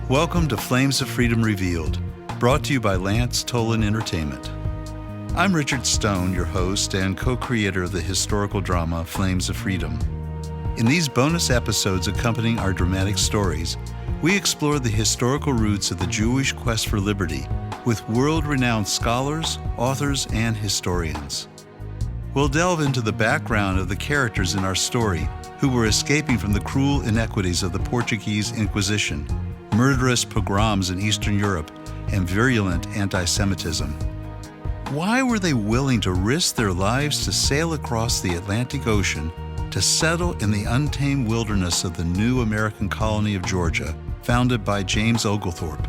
Welcome to Flames of Freedom Revealed, brought to you by Lance Tolan Entertainment. I'm Richard Stone, your host and co-creator of the historical drama Flames of Freedom. In these bonus episodes accompanying our dramatic stories, we explore the historical roots of the Jewish quest for liberty with world-renowned scholars, authors, and historians. We'll delve into the background of the characters in our story who were escaping from the cruel inequities of the Portuguese Inquisition, murderous pogroms in Eastern Europe, and virulent anti-Semitism. Why were they willing to risk their lives to sail across the Atlantic Ocean to settle in the untamed wilderness of the new American colony of Georgia, founded by James Oglethorpe,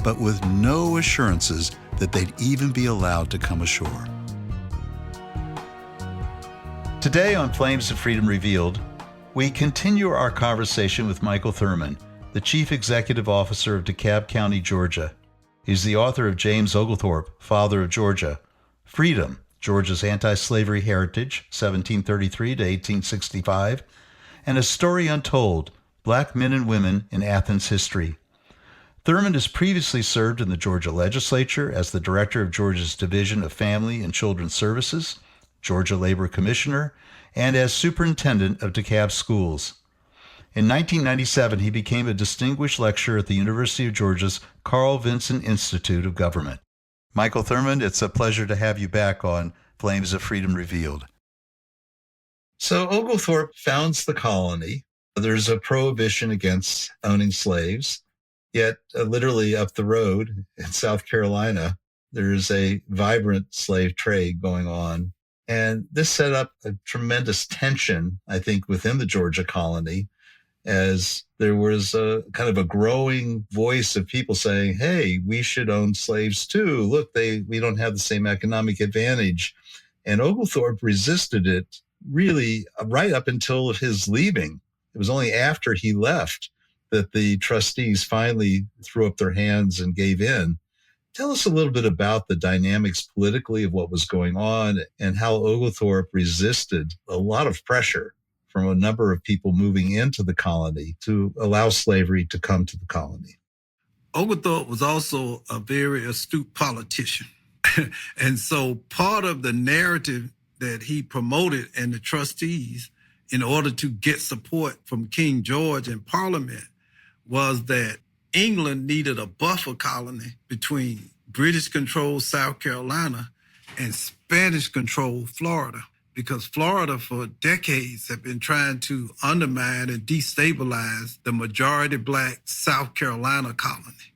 but with no assurances that they'd even be allowed to come ashore? Today on Flames of Freedom Revealed, we continue our conversation with Michael Thurmond, the Chief Executive Officer of DeKalb County, Georgia. He's the author of James Oglethorpe, Father of Georgia, Freedom, Georgia's Anti-Slavery Heritage, 1733 to 1865, and A Story Untold, Black Men and Women in Athens History. Thurmond has previously served in the Georgia legislature as the Director of Georgia's Division of Family and Children's Services, Georgia Labor Commissioner, and as Superintendent of DeKalb Schools. In 1997, he became a distinguished lecturer at the University of Georgia's Carl Vinson Institute of Government. Michael Thurmond, it's a pleasure to have you back on Flames of Freedom Revealed. So Oglethorpe founds the colony. There's a prohibition against owning slaves, yet literally up the road in South Carolina, there's a vibrant slave trade going on. And this set up a tremendous tension, I think, within the Georgia colony, as there was a kind of a growing voice of people saying, hey, we should own slaves too. Look, we don't have the same economic advantage. And Oglethorpe resisted it really right up until his leaving. It was only after he left that the trustees finally threw up their hands and gave in. Tell us a little bit about the dynamics politically of what was going on and how Oglethorpe resisted a lot of pressure from a number of people moving into the colony to allow slavery to come to the colony. Oglethorpe was also a very astute politician. And so part of the narrative that he promoted and the trustees in order to get support from King George and Parliament was that England needed a buffer colony between British-controlled South Carolina and Spanish-controlled Florida, because Florida for decades had been trying to undermine and destabilize the majority Black South Carolina colony.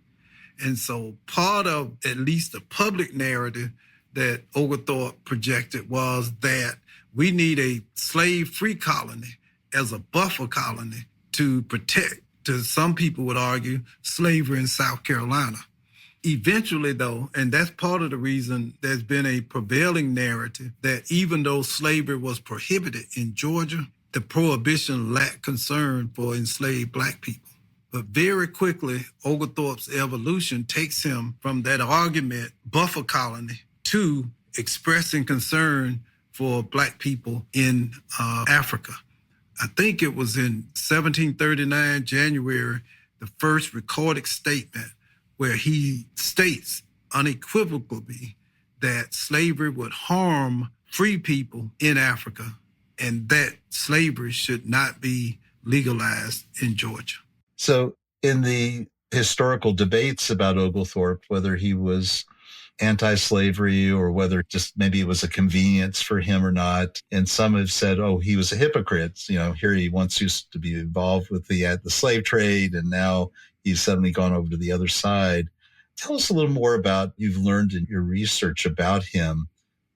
And so part of at least the public narrative that Oglethorpe projected was that we need a slave-free colony as a buffer colony to protect, to some people would argue, slavery in South Carolina. Eventually, though, and that's part of the reason there's been a prevailing narrative that even though slavery was prohibited in Georgia, the prohibition lacked concern for enslaved Black people. But very quickly, Oglethorpe's evolution takes him from that argument, buffer colony, to expressing concern for Black people in Africa. I think it was in 1739, January, the first recorded statement where he states unequivocally that slavery would harm free people in Africa and that slavery should not be legalized in Georgia. So in the historical debates about Oglethorpe, whether he was anti-slavery or whether just maybe it was a convenience for him or not, and some have said, oh, he was a hypocrite. You know, here he once used to be involved with the slave trade, and now he's suddenly gone over to the other side. Tell us a little more about you've learned in your research about him,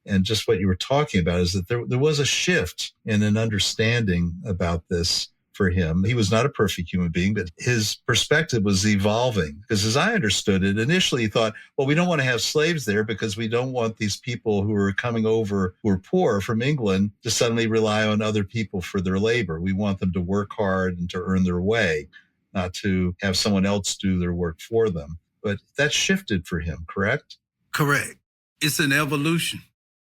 and just what you were talking about is that there was a shift in an understanding about this for him. He was not a perfect human being, but his perspective was evolving. Because as I understood it, initially he thought, well, we don't want to have slaves there because we don't want these people who are coming over, who are poor from England, to suddenly rely on other people for their labor. We want them to work hard and to earn their way, not to have someone else do their work for them. But that shifted for him, correct? Correct. It's an evolution.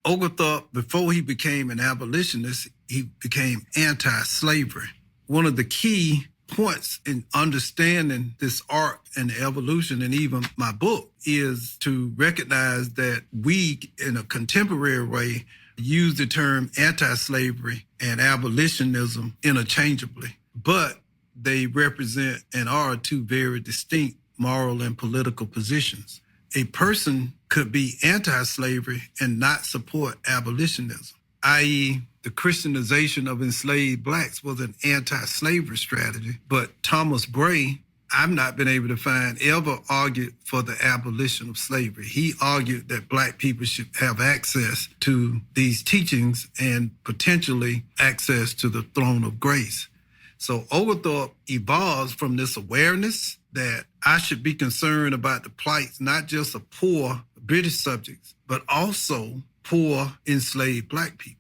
Oglethorpe, before he became an abolitionist, he became anti-slavery. One of the key points in understanding this arc and the evolution, and even my book, is to recognize that we, in a contemporary way, use the term anti-slavery and abolitionism interchangeably, but they represent and are two very distinct moral and political positions. A person could be anti-slavery and not support abolitionism, i.e., the Christianization of enslaved blacks was an anti-slavery strategy, but Thomas Bray, I've not been able to find, ever argued for the abolition of slavery. He argued that black people should have access to these teachings and potentially access to the throne of grace. So Oglethorpe evolves from this awareness that I should be concerned about the plights, not just of poor British subjects, but also poor enslaved black people.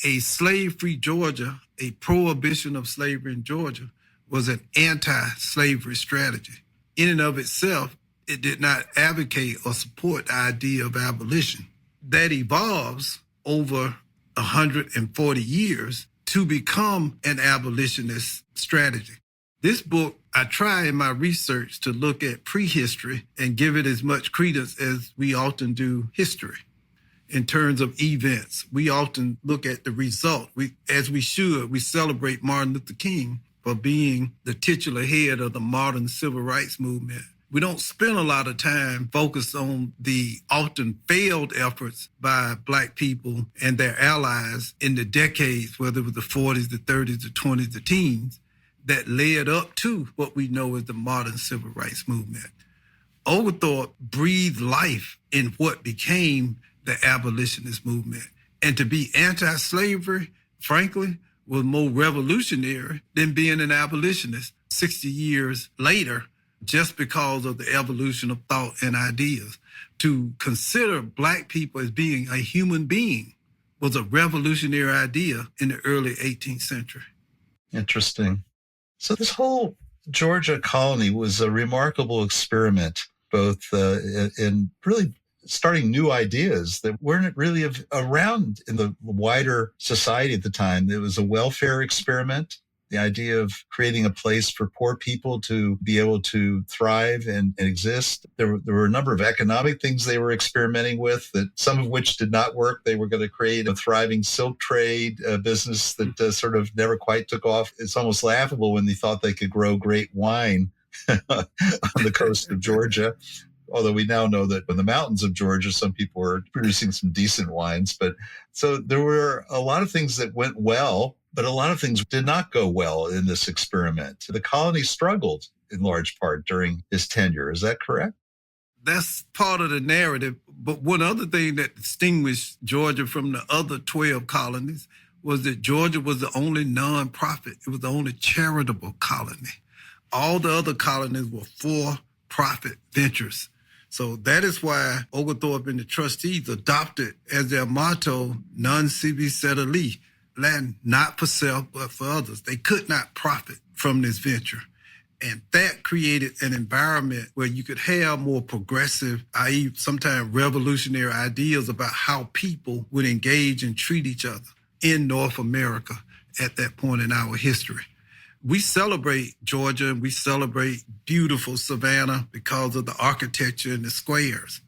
A slave-free Georgia, a prohibition of slavery in Georgia, was an anti-slavery strategy. In and of itself, it did not advocate or support the idea of abolition. That evolves over 140 years to become an abolitionist strategy. This book, I try in my research to look at prehistory and give it as much credence as we often do history. In terms of events, we often look at the result. As we should, we celebrate Martin Luther King for being the titular head of the modern civil rights movement. We don't spend a lot of time focused on the often failed efforts by black people and their allies in the decades, whether it was the 40s, the 30s, the 20s, the teens, that led up to what we know as the modern civil rights movement. Oglethorpe breathed life in what became the abolitionist movement. And to be anti-slavery, frankly, was more revolutionary than being an abolitionist 60 years later, just because of the evolution of thought and ideas. To consider black people as being a human being was a revolutionary idea in the early 18th century. Interesting. So this whole Georgia colony was a remarkable experiment, both in really starting new ideas that weren't really around in the wider society at the time. It was a welfare experiment, the idea of creating a place for poor people to be able to thrive and exist. There were a number of economic things they were experimenting with, that some of which did not work. They were going to create a thriving silk trade business that sort of never quite took off. It's almost laughable when they thought they could grow great wine on the coast of Georgia. Although we now know that in the mountains of Georgia, some people were producing some decent wines. But so there were a lot of things that went well, but a lot of things did not go well in this experiment. The colony struggled in large part during his tenure. Is that correct? That's part of the narrative. But one other thing that distinguished Georgia from the other 12 colonies was that Georgia was the only nonprofit. It was the only charitable colony. All the other colonies were for-profit ventures. So that is why Oglethorpe and the trustees adopted as their motto, non sibi sedili, Latin, not for self, but for others. They could not profit from this venture. And that created an environment where you could have more progressive, i.e. sometimes revolutionary ideas about how people would engage and treat each other in North America at that point in our history. We celebrate Georgia and we celebrate beautiful Savannah because of the architecture and the squares.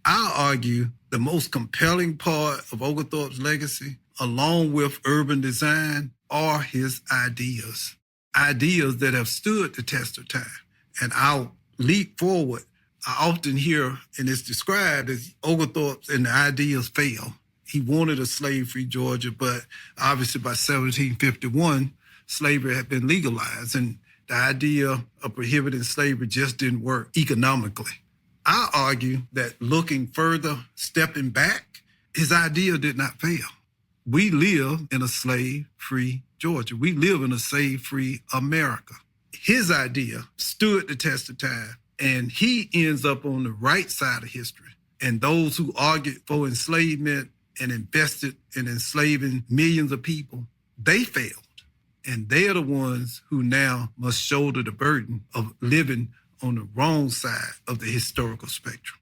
I argue the most compelling part of Oglethorpe's legacy, along with urban design, are his ideas that have stood the test of time. And I'll leap forward. I often hear, and it's described as Oglethorpe's and the ideas fail. He wanted a slave-free Georgia, but obviously by 1751, slavery had been legalized, and the idea of prohibiting slavery just didn't work economically. I argue that looking further, stepping back, his idea did not fail. We live in a slave-free Georgia. We live in a slave-free America. His idea stood the test of time, and he ends up on the right side of history. And those who argued for enslavement and invested in enslaving millions of people, they failed. And they're the ones who now must shoulder the burden of living on the wrong side of the historical spectrum.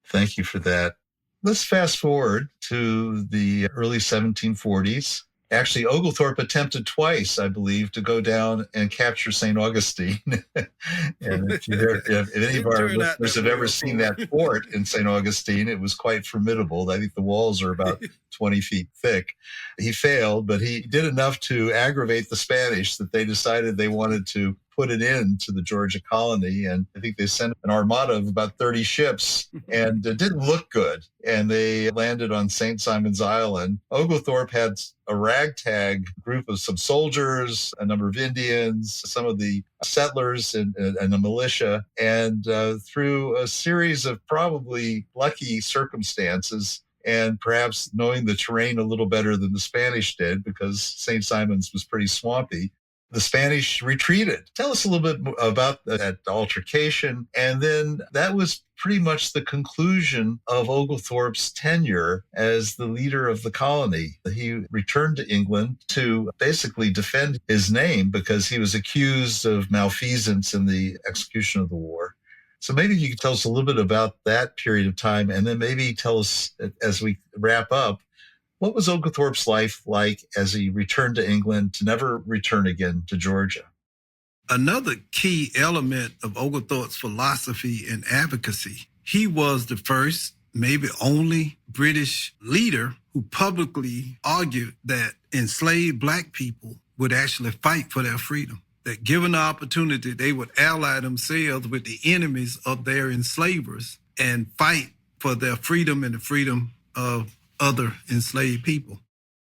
Thank you for that. Let's fast forward to the early 1740s. Actually, Oglethorpe attempted twice, I believe, to go down and capture St. Augustine. And if any of Didn't our turn out listeners that have ever well seen for that fort in St. Augustine, it was quite formidable. I think the walls are about 20 feet thick. He failed, but he did enough to aggravate the Spanish that they decided they wanted to put an end to the Georgia colony. And I think they sent an armada of about 30 ships, and it didn't look good. And they landed on St. Simon's Island. Oglethorpe had a ragtag group of some soldiers, a number of Indians, some of the settlers, and a militia. And through a series of probably lucky circumstances, and perhaps knowing the terrain a little better than the Spanish did, because St. Simon's was pretty swampy, the Spanish retreated. Tell us a little bit about that altercation. And then that was pretty much the conclusion of Oglethorpe's tenure as the leader of the colony. He returned to England to basically defend his name because he was accused of malfeasance in the execution of the war. So maybe you could tell us a little bit about that period of time, and then maybe tell us, as we wrap up, what was Oglethorpe's life like as he returned to England to never return again to Georgia? Another key element of Oglethorpe's philosophy and advocacy, he was the first, maybe only British leader who publicly argued that enslaved Black people would actually fight for their freedom, that given the opportunity, they would ally themselves with the enemies of their enslavers and fight for their freedom and the freedom of other enslaved people.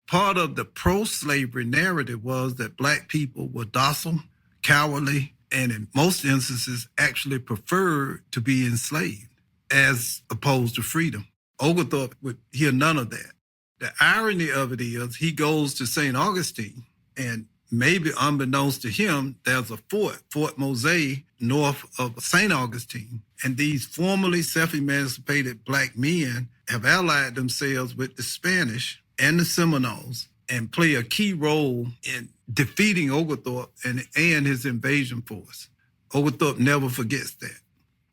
Part of the pro-slavery narrative was that Black people were docile, cowardly, and in most instances actually preferred to be enslaved as opposed to freedom. Oglethorpe would hear none of that. The irony of it is he goes to St. Augustine, and maybe unbeknownst to him, there's a fort, Fort Mose, north of St. Augustine. And these formerly self-emancipated Black men have allied themselves with the Spanish and the Seminoles and play a key role in defeating Oglethorpe and his invasion force. Oglethorpe never forgets that.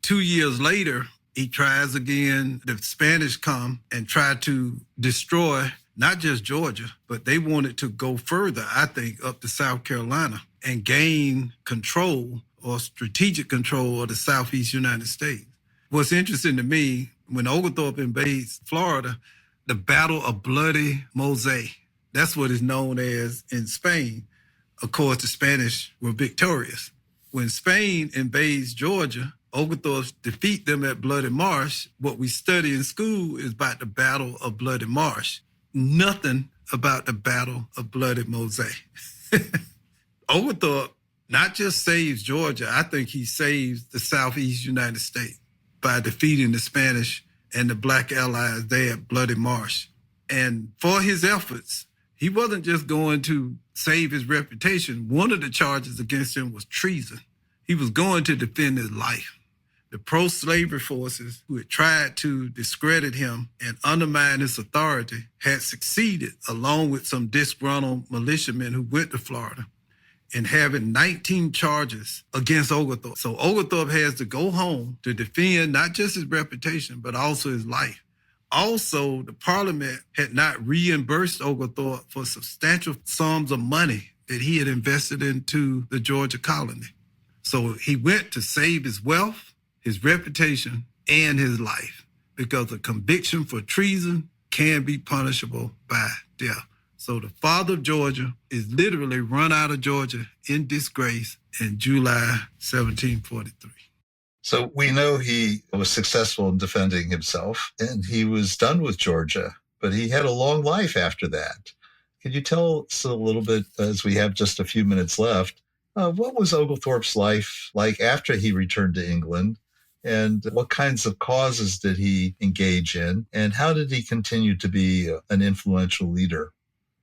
2 years later, he tries again. The Spanish come and try to destroy not just Georgia, but they wanted to go further, I think, up to South Carolina and gain control or strategic control of the Southeast United States. What's interesting to me, when Oglethorpe invades Florida, the Battle of Bloody Mose, that's what is known as in Spain. Of course, the Spanish were victorious. When Spain invades Georgia, Oglethorpe defeat them at Bloody Marsh. What we study in school is about the Battle of Bloody Marsh. Nothing about the Battle of Bloody Mose. Oglethorpe not just saves Georgia, I think he saves the Southeast United States by defeating the Spanish and the Black allies there at Bloody Marsh. And for his efforts, he wasn't just going to save his reputation. One of the charges against him was treason. He was going to defend his life. The pro-slavery forces who had tried to discredit him and undermine his authority had succeeded, along with some disgruntled militiamen who went to Florida, in having 19 charges against Oglethorpe. So Oglethorpe has to go home to defend not just his reputation, but also his life. Also, the Parliament had not reimbursed Oglethorpe for substantial sums of money that he had invested into the Georgia colony. So he went to save his wealth, his reputation, and his life, because a conviction for treason can be punishable by death. So the father of Georgia is literally run out of Georgia in disgrace in July 1743. So we know he was successful in defending himself, and he was done with Georgia, but he had a long life after that. Could you tell us a little bit, as we have just a few minutes left, what was Oglethorpe's life like after he returned to England? And what kinds of causes did he engage in? And how did he continue to be an influential leader?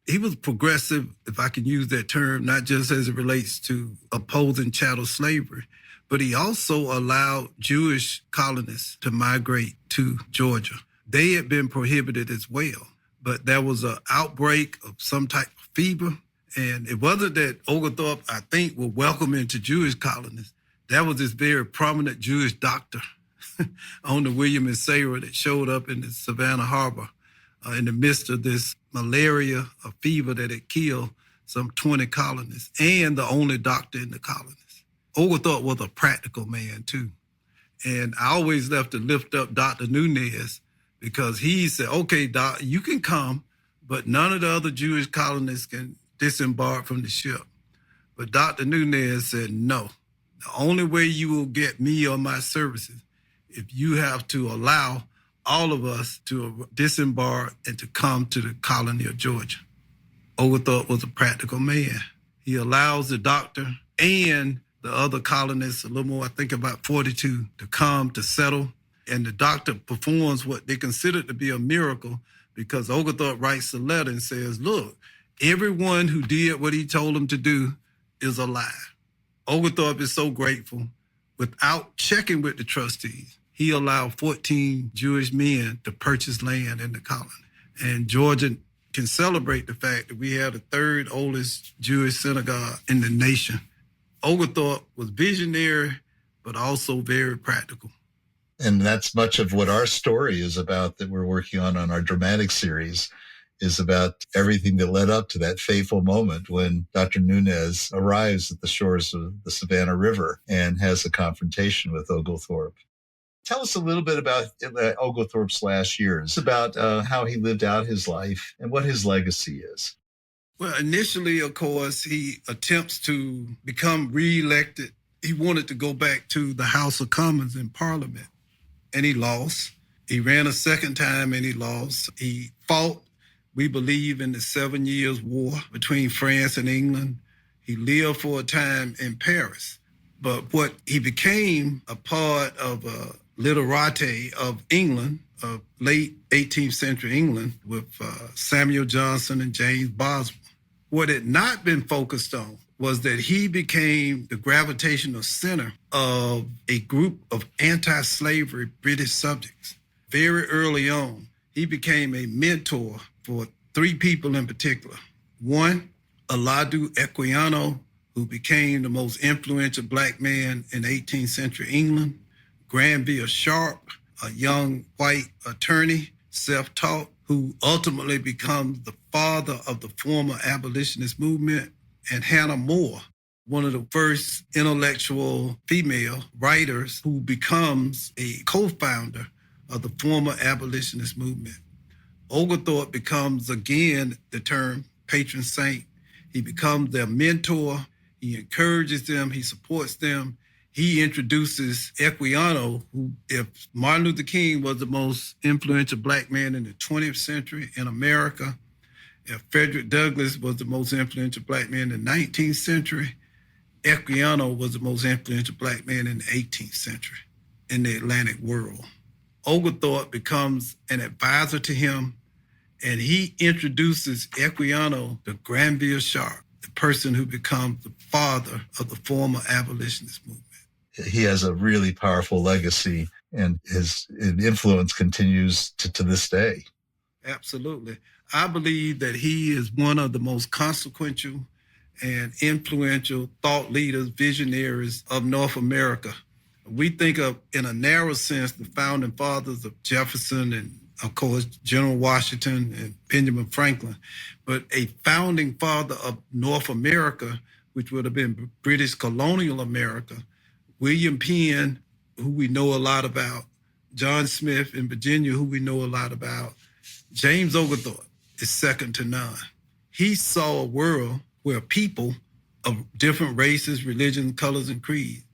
He was progressive, if I can use that term, not just as it relates to opposing chattel slavery, but he also allowed Jewish colonists to migrate to Georgia. They had been prohibited as well, but there was an outbreak of some type of fever. And it wasn't that Oglethorpe, I think, were welcome into Jewish colonists. That was this very prominent Jewish doctor on the William and Sarah that showed up in the Savannah Harbor in the midst of this malaria, a fever that had killed some 20 colonists, and the only doctor in the colonies. Oglethorpe was a practical man, too. And I always left to lift up Dr. Nunez because he said, okay, Doc, you can come, but none of the other Jewish colonists can disembark from the ship. But Dr. Nunez said, no, the only way you will get me or my services if you have to allow all of us to disembark and to come to the colony of Georgia. Oglethorpe was a practical man. He allows the doctor and the other colonists, a little more, I think about 42, to come to settle. And the doctor performs what they consider to be a miracle because Oglethorpe writes a letter and says, look, everyone who did what he told them to do is alive. Oglethorpe is so grateful. Without checking with the trustees, he allowed 14 Jewish men to purchase land in the colony. And Georgia can celebrate the fact that we have the third oldest Jewish synagogue in the nation. Oglethorpe was visionary, but also very practical. And that's much of what our story is about that we're working on our dramatic series, is about everything that led up to that fateful moment when Dr. Nunez arrives at the shores of the Savannah River and has a confrontation with Oglethorpe. Tell us a little bit about Oglethorpe's last years, about how he lived out his life and what his legacy is. Well, initially, of course, he attempts to become reelected. He wanted to go back to the House of Commons in Parliament, and he lost. He ran a second time, and he lost. He fought, we believe, in the 7 Years' War between France and England. He lived for a time in Paris. But what he became a part of a literati of England, of late 18th century England, with Samuel Johnson and James Boswell. What had not been focused on was that he became the gravitational center of a group of anti-slavery British subjects. Very early on, he became a mentor for three people in particular. One, Oladu Equiano, who became the most influential black man in 18th century England. Granville Sharp, a young white attorney, self-taught, who ultimately becomes the father of the former abolitionist movement. And Hannah More, one of the first intellectual female writers who becomes a co-founder of the former abolitionist movement. Oglethorpe becomes, again, the term patron saint. He becomes their mentor. He encourages them. He supports them. He introduces Equiano, who, if Martin Luther King was the most influential black man in the 20th century in America, if Frederick Douglass was the most influential black man in the 19th century, Equiano was the most influential black man in the 18th century in the Atlantic world. Oglethorpe becomes an advisor to him, and he introduces Equiano to Granville Sharp, the person who becomes the father of the former abolitionist movement. He has a really powerful legacy, and his influence continues to this day. Absolutely. I believe that he is one of the most consequential and influential thought leaders, visionaries of North America. We think of, in a narrow sense, the founding fathers of Jefferson and, of course, General Washington and Benjamin Franklin. But a founding father of North America, which would have been British colonial America, William Penn, who we know a lot about, John Smith in Virginia, who we know a lot about, James Oglethorpe is second to none. He saw a world where people of different races, religions, colors, and creeds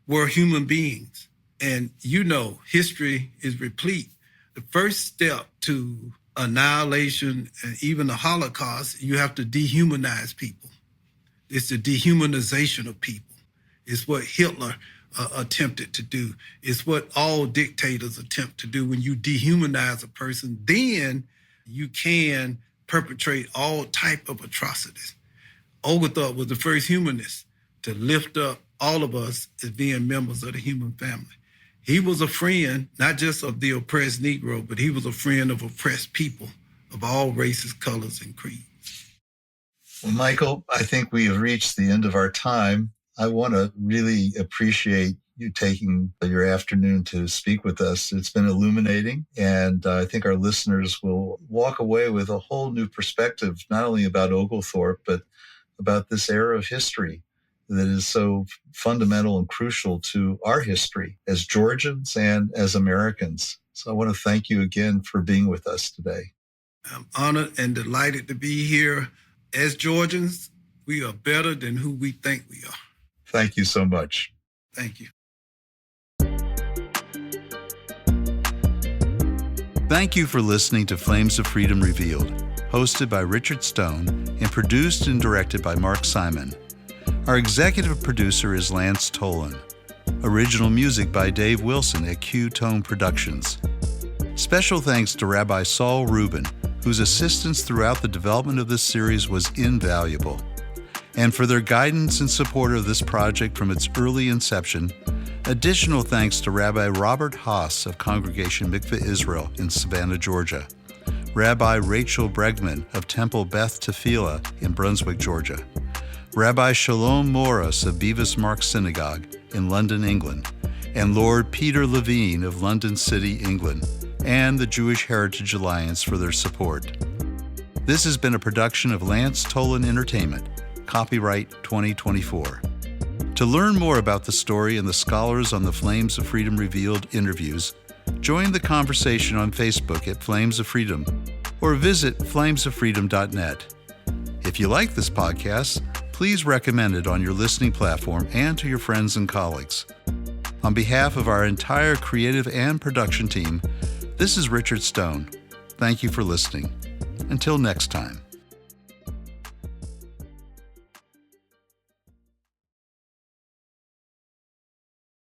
were human beings. And you know, history is replete. The first step to annihilation and even the Holocaust, you have to dehumanize people. It's the dehumanization of people. It's what Hitler attempted to do. It's what all dictators attempt to do. When you dehumanize a person, then you can perpetrate all type of atrocities. Oglethorpe was the first humanist to lift up all of us as being members of the human family. He was a friend, not just of the oppressed Negro, but he was a friend of oppressed people of all races, colors, and creeds. Well, Michael, I think we have reached the end of our time. I want to really appreciate you taking your afternoon to speak with us. It's been illuminating, and I think our listeners will walk away with a whole new perspective, not only about Oglethorpe, but about this era of history that is so fundamental and crucial to our history as Georgians and as Americans. So I want to thank you again for being with us today. I'm honored and delighted to be here. As Georgians, we are better than who we think we are. Thank you so much. Thank you. Thank you for listening to Flames of Freedom Revealed, hosted by Richard Stone and produced and directed by Mark Simon. Our executive producer is Lance Tolan. Original music by Dave Wilson at Q-Tone Productions. Special thanks to Rabbi Saul Rubin, whose assistance throughout the development of this series was invaluable, and for their guidance and support of this project from its early inception. Additional thanks to Rabbi Robert Haas of Congregation Mikveh Israel in Savannah, Georgia, Rabbi Rachel Bregman of Temple Beth Tefillah in Brunswick, Georgia, Rabbi Shalom Morris of Beavis Mark Synagogue in London, England, and Lord Peter Levine of London City, England, and the Jewish Heritage Alliance for their support. This has been a production of Lance Tolan Entertainment, copyright 2024. To learn more about the story and the scholars on the Flames of Freedom Revealed interviews, join the conversation on Facebook at Flames of Freedom or visit flamesoffreedom.net. If you like this podcast, please recommend it on your listening platform and to your friends and colleagues. On behalf of our entire creative and production team, this is Richard Stone. Thank you for listening. Until next time.